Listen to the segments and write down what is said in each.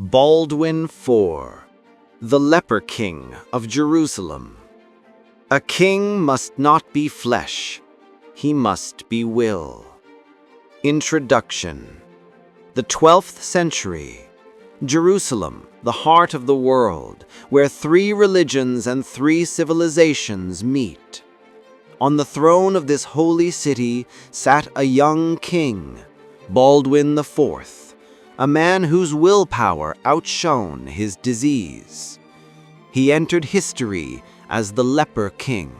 Baldwin IV, the Leper King of Jerusalem. A king must not be flesh, he must be will. Introduction. The 12th century. Jerusalem, the heart of the world, where 3 religions and 3 civilizations meet. On the throne of this holy city sat a young king, Baldwin IV, a man whose willpower outshone his disease. He entered history as the Leper King,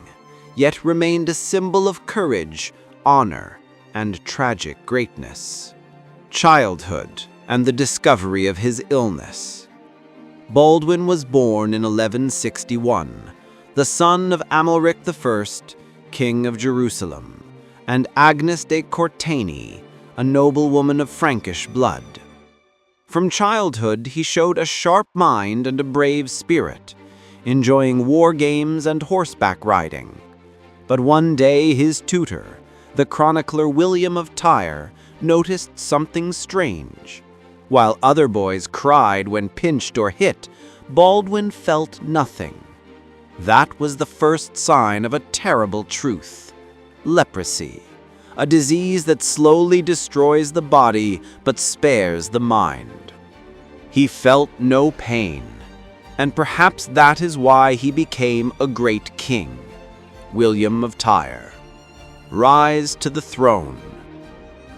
yet remained a symbol of courage, honor, and tragic greatness. Childhood and the discovery of his illness. Baldwin was born in 1161, the son of Amalric I, King of Jerusalem, and Agnes de Courtenay, a noblewoman of Frankish blood. From childhood, he showed a sharp mind and a brave spirit, enjoying war games and horseback riding. But one day his tutor, the chronicler William of Tyre, noticed something strange. While other boys cried when pinched or hit, Baldwin felt nothing. That was the first sign of a terrible truth: leprosy, a disease that slowly destroys the body but spares the mind. He felt no pain, and perhaps that is why he became a great king, William of Tyre. Rise to the throne.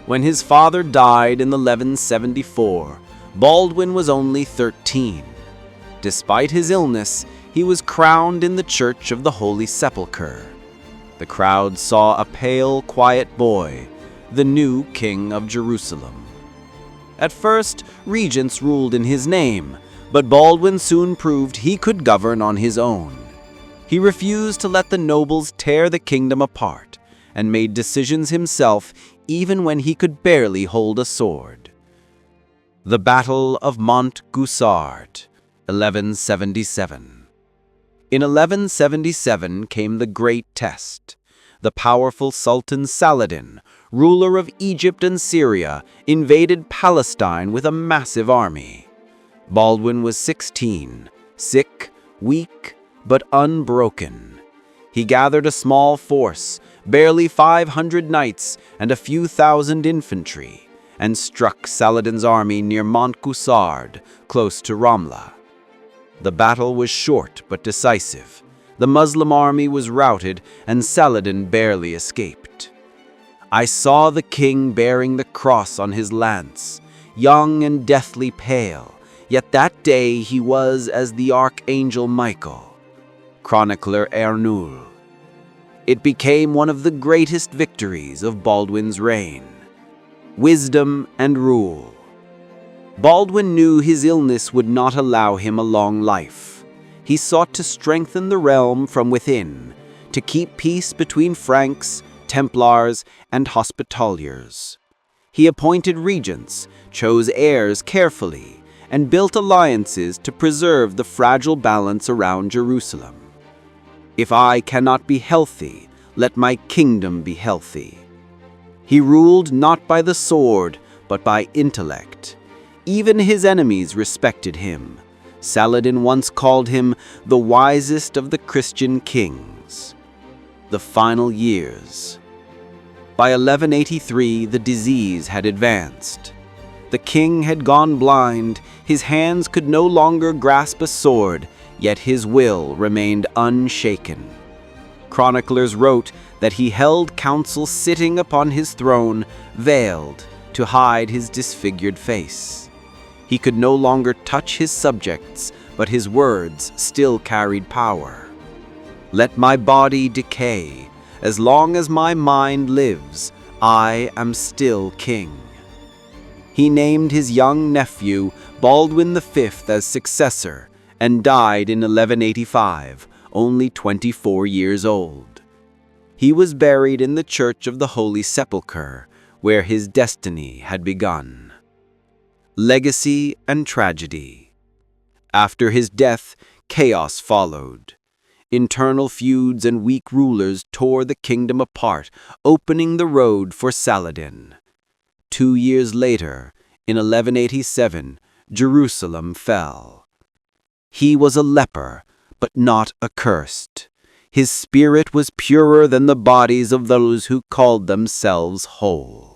When his father died in 1174, Baldwin was only 13. Despite his illness, he was crowned in the Church of the Holy Sepulchre. The crowd saw a pale, quiet boy, the new King of Jerusalem. At first, regents ruled in his name, but Baldwin soon proved he could govern on his own. He refused to let the nobles tear the kingdom apart, and made decisions himself even when he could barely hold a sword. The Battle of Montgoussard, 1177. In 1177 came the great test. The powerful Sultan Saladin, ruler of Egypt and Syria, invaded Palestine with a massive army. Baldwin was 16, sick, weak, but unbroken. He gathered a small force, barely 500 knights and a few thousand infantry, and struck Saladin's army near Montgoussard, close to Ramla. The battle was short but decisive. The Muslim army was routed, and Saladin barely escaped. I saw the king bearing the cross on his lance, young and deathly pale, yet that day he was as the archangel Michael. Chronicler Ernul. It became one of the greatest victories of Baldwin's reign. Wisdom and rule. Baldwin knew his illness would not allow him a long life. He sought to strengthen the realm from within, to keep peace between Franks, Templars, and Hospitallers. He appointed regents, chose heirs carefully, and built alliances to preserve the fragile balance around Jerusalem. If I cannot be healthy, let my kingdom be healthy. He ruled not by the sword, but by intellect. Even his enemies respected him. Saladin once called him the wisest of the Christian kings. The final years. By 1183, the disease had advanced. The king had gone blind, his hands could no longer grasp a sword, yet his will remained unshaken. Chroniclers wrote that he held council sitting upon his throne, veiled to hide his disfigured face. He could no longer touch his subjects, but his words still carried power. Let my body decay. As long as my mind lives, I am still king. He named his young nephew Baldwin V as successor and died in 1185, only 24 years old. He was buried in the Church of the Holy Sepulchre, where his destiny had begun. Legacy and tragedy. After his death, chaos followed. Internal feuds and weak rulers tore the kingdom apart, opening the road for Saladin. 2 years later, in 1187, Jerusalem fell. He was a leper, but not accursed. His spirit was purer than the bodies of those who called themselves whole.